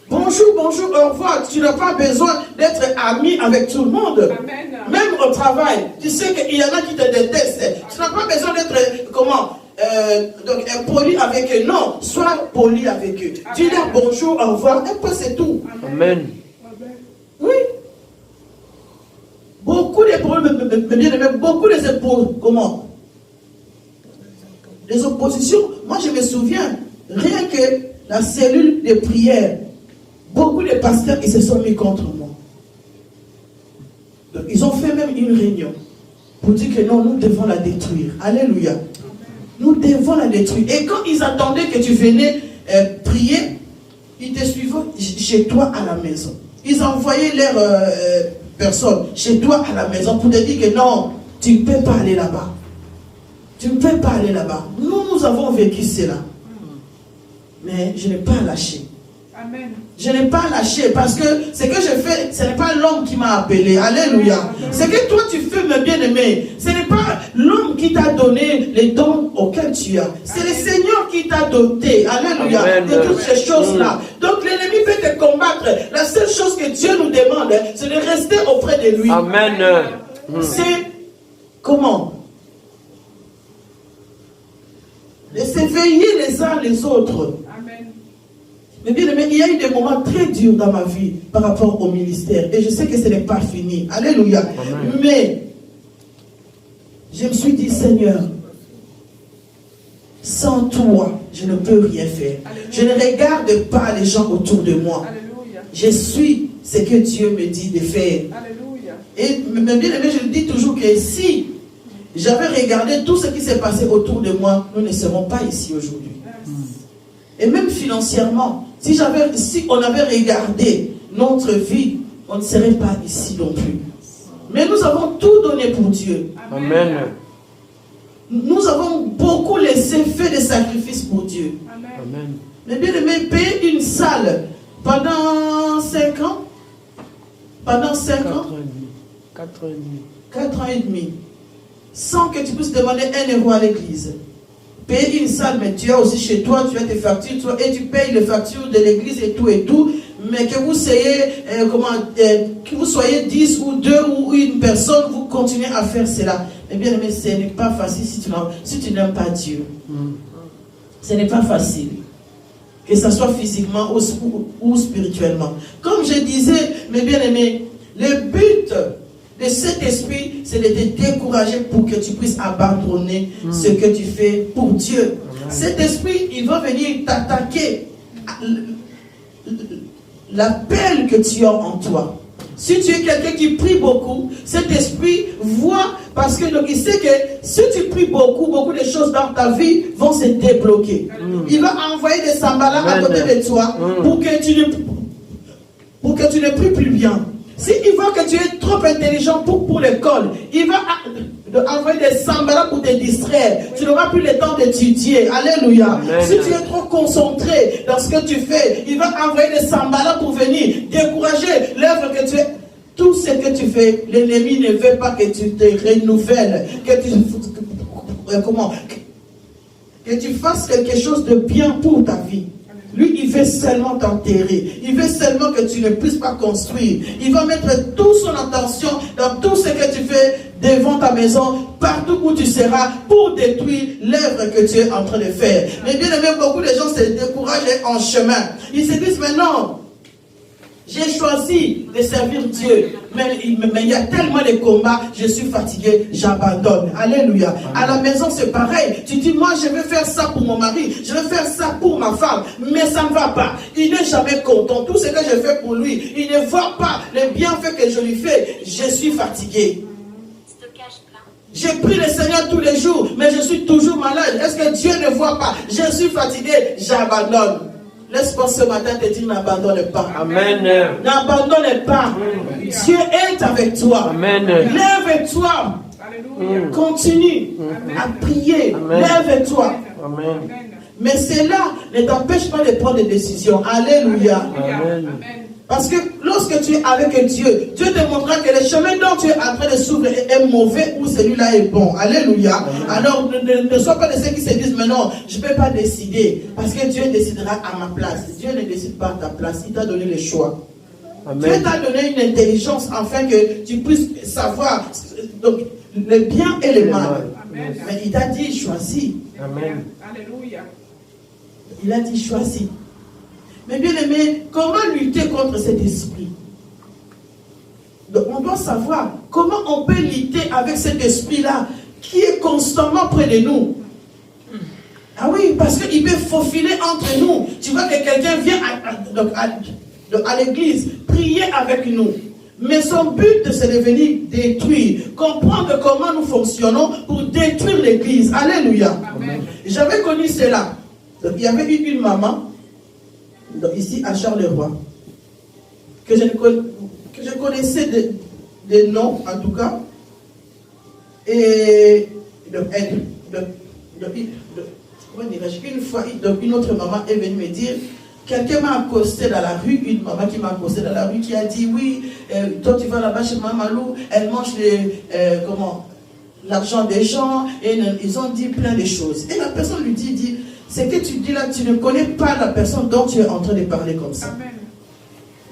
Bonjour, bonjour, au revoir. Tu n'as pas besoin d'être ami avec tout le monde. Amen. Même au travail. Tu sais qu'il y en a qui te détestent. Tu n'as pas besoin d'être, donc poli avec eux. Non, sois poli avec eux. Amen. Dis-leur bonjour, au revoir. Et puis c'est tout. Amen. Oui. Beaucoup de problèmes, beaucoup des oppositions. Moi, je me souviens, rien que la cellule de prière, beaucoup de pasteurs, ils se sont mis contre moi. Donc, ils ont fait même une réunion pour dire que non, nous devons la détruire. Alléluia. Nous devons la détruire. Et quand ils attendaient que tu venais prier, ils te suivaient chez toi à la maison. Ils envoyaient leurs personnes chez toi à la maison pour te dire que non, tu ne peux pas aller là-bas. Tu ne peux pas aller là-bas. Nous avons vécu cela. Mais je n'ai pas lâché. Amen. Je n'ai pas lâché parce que ce que je fais, ce n'est pas l'homme qui m'a appelé. Alléluia. Ce que toi tu fais, mon bien-aimé, ce n'est pas l'homme qui t'a donné les dons auxquels tu as. C'est le Seigneur qui t'a doté. Alléluia. Amen. De toutes ces choses-là. Donc l'ennemi peut te combattre. La seule chose que Dieu nous demande, c'est de rester auprès de lui. Amen. C'est comment? De s'éveiller les uns les autres. Amen. Mais bien aimé, il y a eu des moments très durs dans ma vie par rapport au ministère. Et je sais que ce n'est pas fini. Alléluia. Amen. Mais je me suis dit, Seigneur, sans toi, je ne peux rien faire. Alléluia. Je ne regarde pas les gens autour de moi. Alléluia. Je suis ce que Dieu me dit de faire. Alléluia. Et bien aimé, je le dis toujours que si j'avais regardé tout ce qui s'est passé autour de moi, nous ne serons pas ici aujourd'hui. Et même financièrement, si on avait regardé notre vie, on ne serait pas ici non plus. Mais nous avons tout donné pour Dieu. Amen. Nous avons beaucoup laissé faire des sacrifices pour Dieu. Amen. Mais bien aimé, payer une salle pendant 5 ans, pendant 5 ans, 4 ans et demi, sans que tu puisses demander 1 euro à l'église. Payer une salle, mais tu as aussi chez toi, tu as tes factures, et tu payes les factures de l'église et tout, mais que vous soyez, que vous soyez 10 ou 2 ou une personne, vous continuez à faire cela. Mais bien aimé, ce n'est pas facile si tu n'aimes pas Dieu. Ce n'est pas facile. Que ce soit physiquement ou spirituellement. Comme je disais, mes bien-aimés, le but de cet esprit, c'est de te décourager pour que tu puisses abandonner ce que tu fais pour Dieu. Amen. Cet esprit, il va venir t'attaquer l'appel que tu as en toi. Si tu es quelqu'un qui prie beaucoup, cet esprit voit, parce que donc il sait que si tu pries beaucoup de choses dans ta vie vont se débloquer. Il va envoyer des sambalas à côté de toi pour que tu ne pries plus bien. S'il voit que tu es trop intelligent pour l'école, il va envoyer des sambalas pour te distraire. Tu n'auras plus le temps d'étudier. Alléluia. Amen. Si tu es trop concentré dans ce que tu fais, il va envoyer des sambalas pour venir décourager l'œuvre que tu es. Tout ce que tu fais, l'ennemi ne veut pas que tu te renouvelles, que tu fasses quelque chose de bien pour ta vie. Lui, il veut seulement t'enterrer. Il veut seulement que tu ne puisses pas construire. Il va mettre toute son attention dans tout ce que tu fais devant ta maison, partout où tu seras, pour détruire l'œuvre que tu es en train de faire. Mais bien aimé, beaucoup de gens se découragent en chemin. Ils se disent, mais non, j'ai choisi de servir Dieu, mais il y a tellement de combats, je suis fatigué, j'abandonne. Alléluia. À la maison, c'est pareil. Tu dis, moi, je vais faire ça pour mon mari, je vais faire ça pour ma femme, mais ça ne va pas. Il n'est jamais content. Tout ce que je fais pour lui, il ne voit pas les bienfaits que je lui fais. Je suis fatigué. J'ai pris le Seigneur tous les jours, mais je suis toujours malade. Est-ce que Dieu ne voit pas? Je suis fatigué, j'abandonne. Laisse-moi ce matin te dire, n'abandonne pas. Amen. N'abandonne pas. Amen. Dieu est avec toi. Amen. Lève-toi. Continue à prier. Lève-toi. Amen. Mais cela ne t'empêche pas de prendre des décisions. Alléluia. Amen. Parce que lorsque tu es avec Dieu, Dieu te montrera que le chemin dont tu es en train de suivre est mauvais ou celui-là est bon. Alléluia. Amen. Alors ne sois pas de ceux qui se disent, mais non, je ne peux pas décider. Parce que Dieu décidera à ma place. Dieu ne décide pas à ta place. Il t'a donné le choix. Amen. Dieu t'a donné une intelligence afin que tu puisses savoir donc, le bien et le mal. Amen. Mais il t'a dit, choisis. Amen. Alléluia. Il a dit, choisis. Mais bien aimé, comment lutter contre cet esprit? Donc on doit savoir comment on peut lutter avec cet esprit-là qui est constamment près de nous. Ah oui, parce qu'il peut faufiler entre nous. Tu vois que quelqu'un vient à l'église prier avec nous. Mais son but, c'est de venir détruire, comprendre comment nous fonctionnons pour détruire l'église. Alléluia. Amen. J'avais connu cela. Donc, il y avait eu une maman, donc ici à Charleroi, que je connaissais des noms en tout cas. Et donc, une fois, une autre maman est venue me dire, quelqu'un m'a accosté dans la rue, une maman qui m'a accosté dans la rue, qui a dit, oui, toi tu vas là-bas chez Mamalou, elle mange l'argent des gens, et ils ont dit plein de choses. Et la personne lui dit, ce que tu dis là, tu ne connais pas la personne dont tu es en train de parler comme ça. Amen.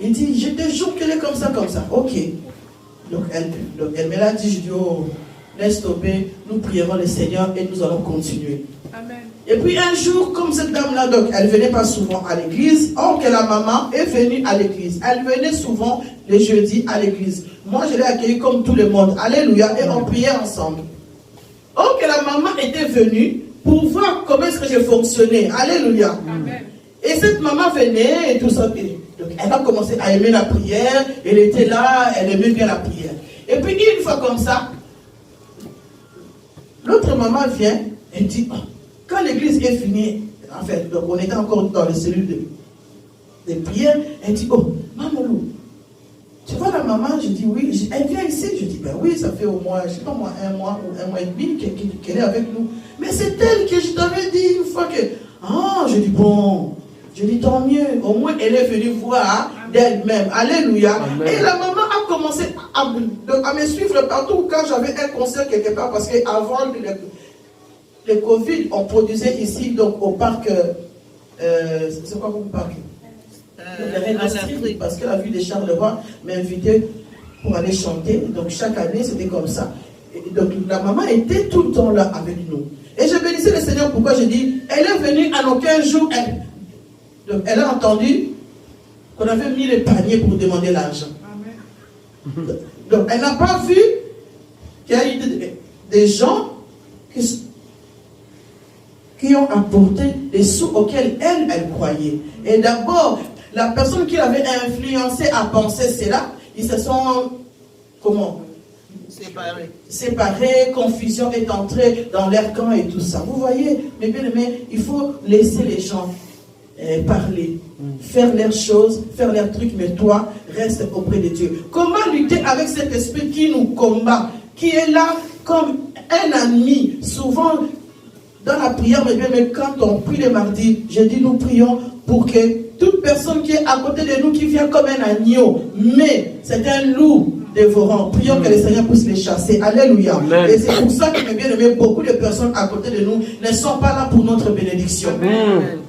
Il dit, je te jure qu'elle est comme ça. Ok. Donc elle me l'a dit, je dis, oh, laisse tomber, nous prierons le Seigneur et nous allons continuer. Amen. Et puis un jour, comme cette dame-là, donc elle ne venait pas souvent à l'église, or que la maman est venue à l'église. Elle venait souvent les jeudis à l'église. Moi, je l'ai accueillie comme tout le monde. Alléluia. Et on priait ensemble. Or que la maman était venue pour voir comment est-ce que j'ai fonctionné. Alléluia. Amen. Et cette maman venait et tout ça. Donc elle a commencé à aimer la prière. Elle était là, elle aimait bien la prière. Et puis une fois comme ça, l'autre maman vient et dit, oh, quand l'église est finie, en fait, donc on était encore dans les cellules de prière, elle dit, oh, Mamalou, tu vois la maman? Je dis oui. Elle vient ici. Je dis, ben oui, ça fait au moins, je ne sais pas moi, un mois ou un mois et demi qu'elle est avec nous. Mais c'est elle que je t'avais dit une fois que... Ah, je dis, bon, je dis, tant mieux. Au moins, elle est venue voir d'elle-même. Alléluia. Amen. Et la maman a commencé à me suivre partout quand j'avais un concert quelque part. Parce qu'avant le Covid, on produisait ici, donc au parc... c'est quoi votre parc? Parce que la ville de Charleroi m'a invité pour aller chanter. Donc chaque année, c'était comme ça. Et donc la maman était tout le temps là avec nous. Et je bénissais le Seigneur. Pourquoi je dis, elle est venue en aucun jour. Elle a entendu qu'on avait mis les paniers pour demander l'argent. Donc elle n'a pas vu qu'il y a eu des gens qui ont apporté des sous auxquels elle croyait. Et d'abord, la personne qui l'avait influencé à penser cela, ils se sont, séparés, confusion est entrée dans leur camp et tout ça. Vous voyez, mes bien-aimés, il faut laisser les gens parler, faire leurs choses, faire leurs trucs, mais toi, reste auprès de Dieu. Comment lutter avec cet esprit qui nous combat, qui est là comme un ennemi, souvent dans la prière, mais quand on prie le mardi, je dis nous prions pour que toute personne qui est à côté de nous, qui vient comme un agneau, mais c'est un loup dévorant, prions que le Seigneur puisse les chasser. Alléluia. Amen. Et c'est pour ça que, mes bien-aimés, beaucoup de personnes à côté de nous ne sont pas là pour notre bénédiction. Amen.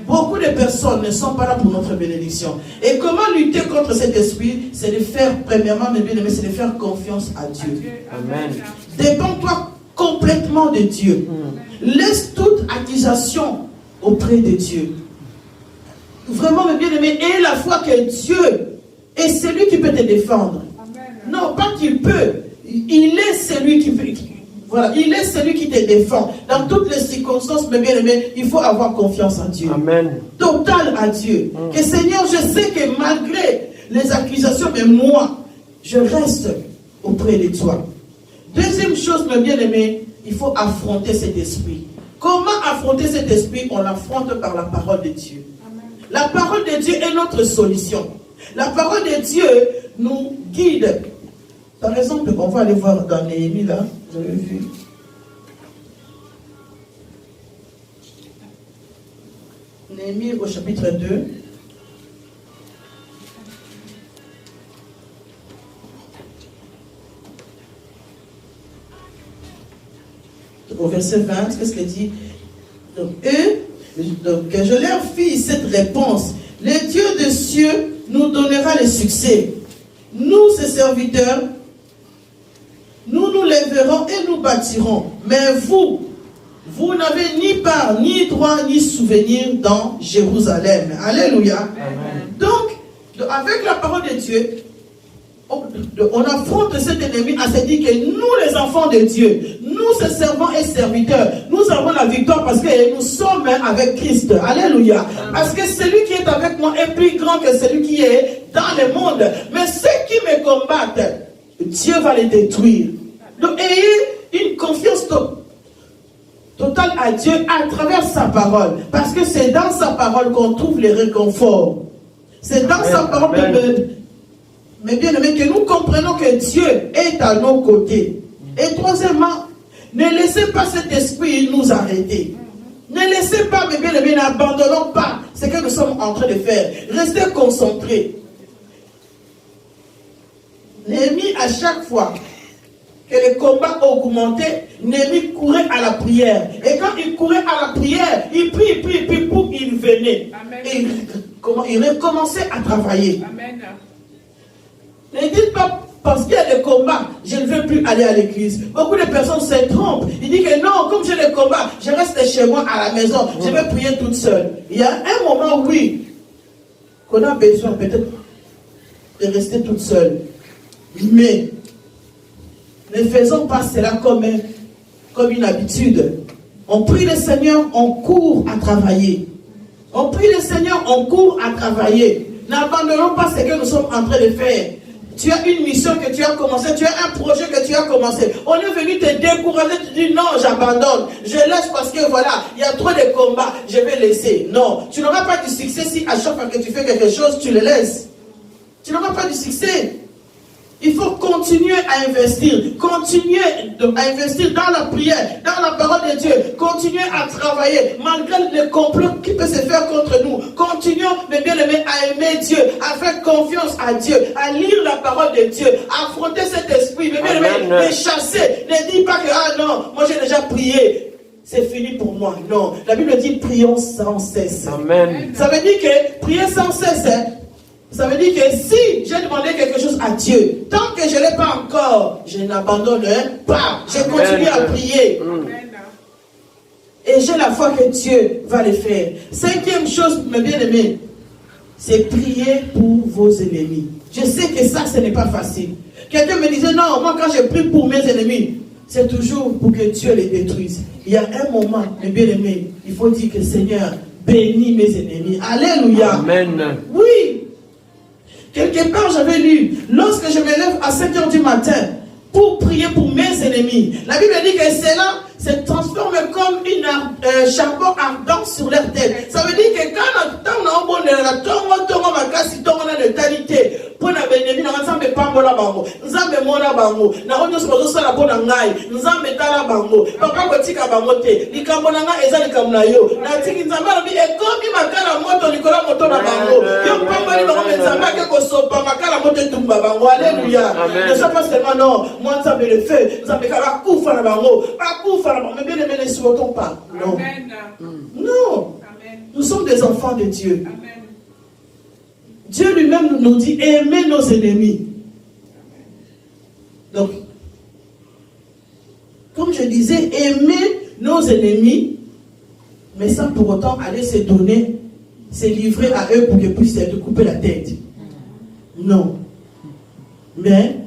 beaucoup de personnes ne sont pas là pour notre bénédiction. Et comment lutter contre cet esprit? C'est de faire, premièrement, mes bien-aimés, c'est de faire confiance à Dieu. Amen. Dépends-toi complètement de Dieu. Laisse toute accusation auprès de Dieu. Vraiment, mes bien-aimés, aie la foi que Dieu est celui qui peut te défendre. Non, pas qu'il peut. Il est celui qui peut. Voilà, il est celui qui te défend. Dans toutes les circonstances, mes bien-aimés, il faut avoir confiance en Dieu. Amen. Total à Dieu. Que Seigneur, je sais que malgré les accusations, mais moi, je reste auprès de toi. Deuxième chose, mes bien-aimés, il faut affronter cet esprit. Comment affronter cet esprit? On l'affronte par la parole de Dieu. Amen. La parole de Dieu est notre solution. La parole de Dieu nous guide. Par exemple, on va aller voir dans Néhémie là, vous avez vu. Néhémie au chapitre 2. Au verset 20, qu'est-ce qu'il dit? Donc, je leur fis cette réponse. Le Dieu des cieux nous donnera le succès. Nous, ses serviteurs, nous nous lèverons et nous bâtirons. Mais vous n'avez ni part, ni droit, ni souvenir dans Jérusalem. Alléluia. Amen. Donc, avec la parole de Dieu, on affronte cet ennemi à se dire que nous, les enfants de Dieu, nous, ses servants et serviteurs, nous avons la victoire parce que nous sommes avec Christ. Alléluia. Parce que celui qui est avec moi est plus grand que celui qui est dans le monde. Mais ceux qui me combattent, Dieu va les détruire. Donc, ayez une confiance totale à Dieu à travers sa parole. Parce que c'est dans sa parole qu'on trouve les réconforts. C'est dans sa parole que... Mais bien aimé, que nous comprenons que Dieu est à nos côtés. Et troisièmement, ne laissez pas cet esprit nous arrêter. Ne laissez pas, mes bien aimés, n'abandonnons pas ce que nous sommes en train de faire. Restez concentrés. Néhémie, à chaque fois que le combat augmentait, Néhémie courait à la prière. Et quand il courait à la prière, il prie, pour il venait. Amen. Et il recommençait à travailler. Amen. Ne dites pas, parce qu'il y a des combats, je ne veux plus aller à l'église. Beaucoup de personnes se trompent. Ils disent que non, comme j'ai des combats, je reste chez moi à la maison. Je vais prier toute seule. Il y a un moment, oui, qu'on a besoin peut-être de rester toute seule. Mais ne faisons pas cela comme une habitude. On prie le Seigneur, on court à travailler. On prie le Seigneur, on court à travailler. N'abandonnons pas ce que nous sommes en train de faire. Tu as une mission que tu as commencé, tu as un projet que tu as commencé. On est venu te décourager, tu dis non, j'abandonne. Je laisse parce que voilà, il y a trop de combats, je vais laisser. Non, tu n'auras pas du succès si à chaque fois que tu fais quelque chose, tu le laisses. Tu n'auras pas du succès. Il faut continuer à investir. Continuer à investir dans la prière, dans la parole de Dieu. Continuer à travailler malgré les complots qui peuvent se faire contre nous. Continuons, mes bien-aimés, à aimer Dieu, à faire confiance à Dieu, à lire la parole de Dieu, à affronter cet esprit. Mes bien-aimés, les chasser. Ne dis pas que, ah non, moi j'ai déjà prié. C'est fini pour moi. Non. La Bible dit prions sans cesse. Amen. Ça veut dire que prier sans cesse, ça veut dire que si j'ai demandé quelque chose à Dieu, tant que je ne l'ai pas encore, je n'abandonne pas. Je continue à prier. Et j'ai la foi que Dieu va le faire. Cinquième chose, mes bien-aimés, c'est prier pour vos ennemis. Je sais que ça, ce n'est pas facile. Quelqu'un me disait, non, moi quand je prie pour mes ennemis, c'est toujours pour que Dieu les détruise. Il y a un moment, mes bien-aimés, il faut dire que Seigneur, bénis mes ennemis. Alléluia. Amen. Oui. Quelque part, j'avais lu, lorsque je me lève à 5 h du matin pour prier pour mes ennemis, la Bible dit que cela se transforme comme une charbon ardent sur leur tête. Ça veut dire que quand on a un bon pour na benemi na nzambe pambola bango nzambe mona bango na onyo sozo sala bona ngai nzambe tala bango papa ko tika bango te likambo na ngai eza likambo na yo na tiki nzambe na bi ekomi makala moto likola moto na bango yo pambali bango nzambe ke ko sopa makala moto tumba bango. Alléluia. Ne sois pas seulement non moi nzambe le feu nzambe kala kufa na bango akufa na bango. Mais bien aimé, ne sautons pas. Non. Non. Nous sommes des enfants de Dieu. Amen. Dieu lui-même nous dit, aimez nos ennemis. Donc, comme je disais, aimer nos ennemis, mais sans pour autant aller se donner, se livrer à eux pour qu'ils puissent te couper la tête. Non. Mais,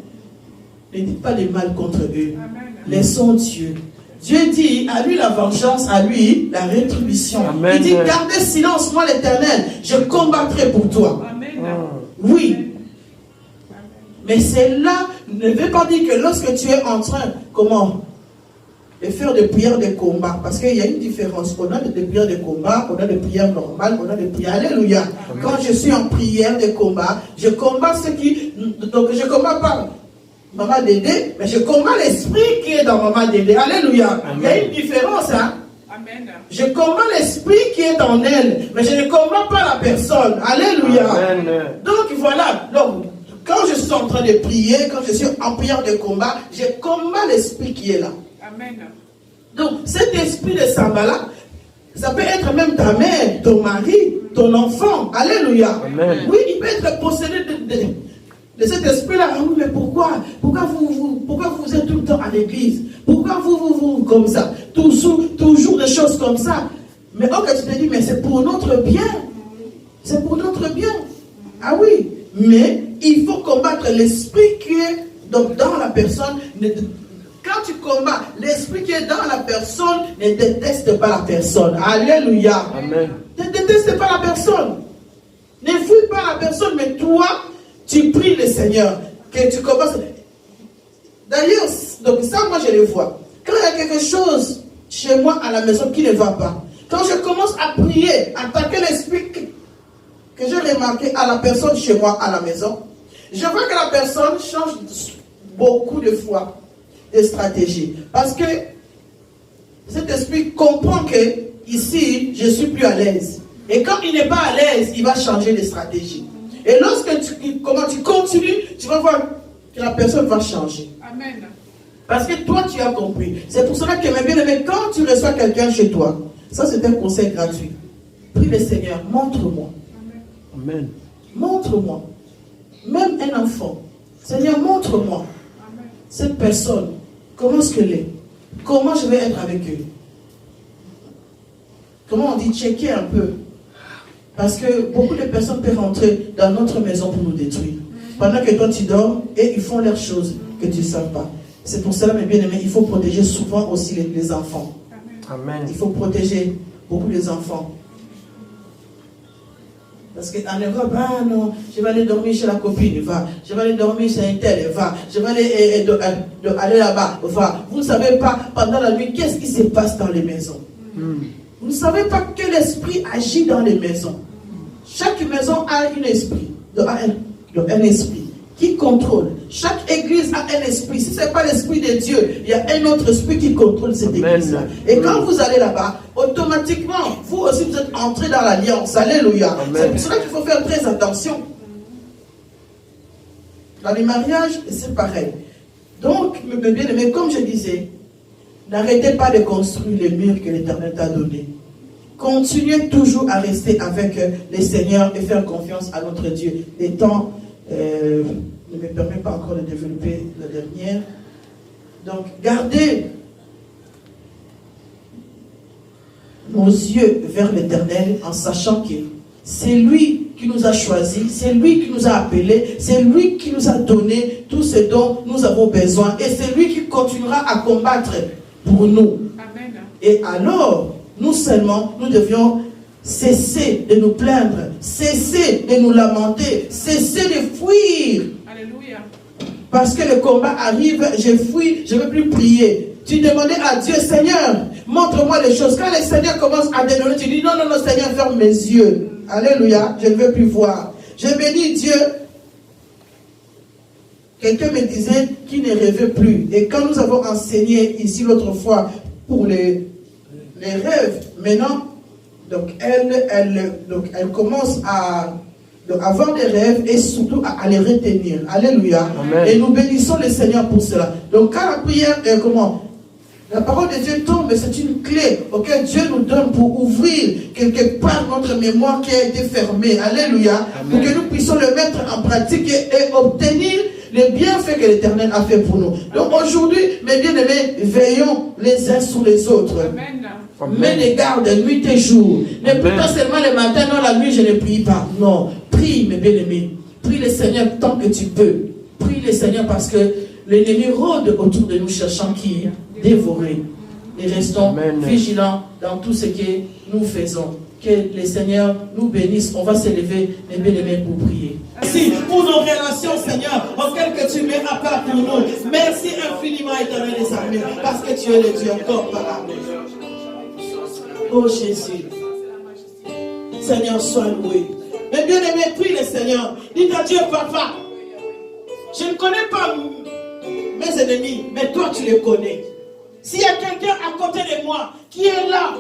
ne dites pas de mal contre eux. Amen. Laissons Dieu. Dieu dit, à lui la vengeance, à lui la rétribution. Amen. Il dit, gardez silence, moi l'Éternel, je combattrai pour toi. Amen. Oui. Mais c'est là, ne veut pas dire que lorsque tu es en train, de faire des prières de combat, parce qu'il y a une différence. On a des prières de combat, on a des prières normales, on a des prières. Alléluia. Amen. Quand je suis en prière de combat, je combats ce qui. Donc je combats pas Maman Dédé, mais je combats l'esprit qui est dans Maman Dédé. Alléluia. Amen. Il y a une différence, hein. Amen. Je combats l'esprit qui est en elle, mais je ne combats pas la personne. Alléluia. Amen. Donc voilà. Donc, quand je suis en train de prier, quand je suis en prière de combat, je combats l'esprit qui est là. Amen. Donc, cet esprit de Sambala, ça peut être même ta mère, ton mari, ton enfant. Alléluia. Amen. Oui, il peut être possédé de cet esprit-là. Ah oui, mais pourquoi vous êtes tout le temps à l'église? Pourquoi vous comme ça? Toujours des choses comme ça. Mais ok, tu te dis, mais c'est pour notre bien. C'est pour notre bien. Ah oui, mais il faut combattre l'esprit qui est donc dans la personne. Quand tu combats, l'esprit qui est dans la personne ne déteste pas la personne. Alléluia. Amen. Ne déteste pas la personne. Ne fuis pas la personne, mais toi, tu pries le Seigneur. Que tu commences. D'ailleurs, donc ça, moi, je le vois. Quand il y a quelque chose chez moi à la maison qui ne va pas, quand je commence à prier, attaquer l'esprit que j'ai remarqué à la personne chez moi à la maison, je vois que la personne change beaucoup de fois de stratégie. Parce que cet esprit comprend que ici, je suis plus à l'aise. Et quand il n'est pas à l'aise, il va changer de stratégie. Et lorsque tu continues, tu vas voir que la personne va changer. Amen. Parce que toi, tu as compris. C'est pour cela que, mes bien-aimés, quand tu reçois quelqu'un chez toi, ça c'est un conseil gratuit. Prie le Seigneur, montre-moi. Amen. Montre-moi. Même un enfant. Seigneur, montre-moi. Cette personne, comment est-ce qu'elle est? Comment je vais être avec eux? Comment on dit, checker un peu. Parce que beaucoup de personnes peuvent rentrer dans notre maison pour nous détruire. Pendant que toi tu dors, et ils font leurs choses que tu ne sais pas. C'est pour cela, mes bien-aimés, il faut protéger souvent aussi les enfants. Amen. Il faut protéger beaucoup les enfants. Parce qu'en Europe, ah non, je vais aller dormir chez la copine, va. Je vais aller dormir chez un tel, va. Je vais aller là-bas, va. Vous ne savez pas, pendant la nuit, qu'est-ce qui se passe dans les maisons. Vous ne savez pas quel esprit agit dans les maisons. Chaque maison a un esprit, un esprit qui contrôle. Chaque église a un esprit. Si ce n'est pas l'esprit de Dieu, il y a un autre esprit qui contrôle cette église-là. Et quand vous allez là-bas, automatiquement, vous aussi vous êtes entrés dans l'alliance. Alléluia. C'est pour cela qu'il faut faire très attention. Dans les mariages, c'est pareil. Donc, mes bien-aimés, comme je disais, n'arrêtez pas de construire les murs que l'Éternel t'a donnés. Continuez toujours à rester avec le Seigneur et faire confiance à notre Dieu. Les temps ne me permettent pas encore de développer la dernière. Donc, gardez nos yeux vers l'Éternel en sachant que c'est lui qui nous a choisis, c'est lui qui nous a appelés, c'est lui qui nous a donné tout ce dont nous avons besoin et c'est lui qui continuera à combattre pour nous. Amen. Et alors, nous seulement, nous devions cesser de nous plaindre, cesser de nous lamenter, cesser de fuir. Alléluia. Parce que le combat arrive, je fuis, je ne veux plus prier. Tu demandais à Dieu, Seigneur, montre-moi les choses. Quand le Seigneur commence à dénoncer, tu dis, non, non, non, Seigneur, ferme mes yeux. Alléluia, je ne veux plus voir. Je bénis Dieu. Quelqu'un me disait qu'il ne rêvait plus. Et quand nous avons enseigné ici l'autre fois pour les rêves, maintenant, donc elle commence à avoir des rêves et surtout à les retenir. Alléluia. Amen. Et nous bénissons le Seigneur pour cela. Donc quand la prière, La parole de Dieu tombe, c'est une clé auquel Dieu nous donne pour ouvrir quelque part notre mémoire qui a été fermée. Alléluia. Amen. Pour que nous puissions le mettre en pratique et obtenir les bienfaits que l'Éternel a fait pour nous. Donc aujourd'hui, mes bien-aimés, veillons les uns sur les autres. Amen. Mets les gardes nuit et jour. Ne prie pas seulement le matin, non, la nuit je ne prie pas. Non, prie mes bien-aimés. Prie le Seigneur tant que tu peux. Prie le Seigneur parce que l'ennemi rôde autour de nous cherchant qui dévorer. Et restons vigilants dans tout ce que nous faisons. Que le Seigneur nous bénisse. On va s'élever, mes bien-aimés, pour prier. Merci pour nos relations, Seigneur, auxquelles que tu mets à part pour nous. Merci infiniment, Éternel des armées, parce que tu es le Dieu encore parable. Oh Jésus. Seigneur, sois loué. Mes bien-aimés, prie le Seigneur. Dis à Dieu, Papa, je ne connais pas mes ennemis, mais toi tu les connais. S'il y a quelqu'un à côté de moi qui est là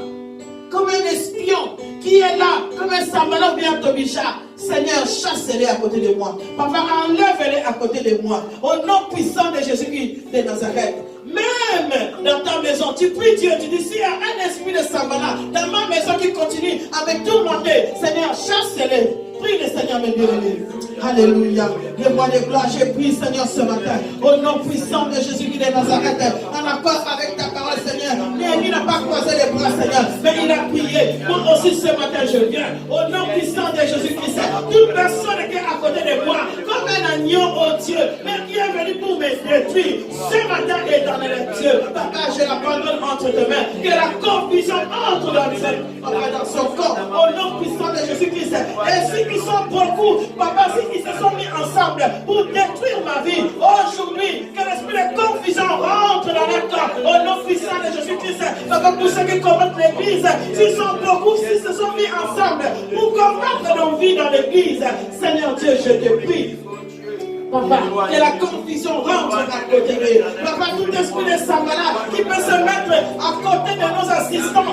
comme un espion, qui est là comme un Sambala ou bien un Tobisha, Seigneur, chasse-les à côté de moi. Papa, enlève-les à côté de moi. Au nom puissant de Jésus-Christ de Nazareth. Même dans ta maison, tu pries Dieu, tu dis, s'il y a un esprit de Sambala dans ma maison qui continue à me tourmenter, Seigneur, chasse-les. Prie le Seigneur, mes bien-aimés. Alléluia. Le roi de gloire, j'ai prié, Seigneur, ce matin. Au nom puissant de Jésus-Christ de Nazareth, en accord avec ta parole, Seigneur. Néhémie n'a pas croisé les bras, Seigneur, mais il a prié. Pour aussi ce matin, je viens. Au nom puissant de Jésus-Christ, toute personne qui est à côté de moi, comme un agneau, oh Dieu, mais qui est venu pour me détruire, ce matin, éternel Dieu, Papa, je l'abandonne entre tes mains. Que la confusion entre dans son corps. Au nom puissant de Jésus-Christ. Et si ils sont beaucoup, Papa, si ils se sont mis ensemble pour détruire ma vie, aujourd'hui, que l'esprit de confusion rentre dans leur corps. Au nom puissant de Jésus-Christ, Papa, pour ceux qui combattent l'église, s'ils sont beaucoup, s'ils se sont mis ensemble pour combattre nos vies dans l'église, Seigneur Dieu, je te prie. Papa, que la confusion rentre à côté de nous. Papa, tout esprit de Sambala qui peut se mettre à côté de nos assistants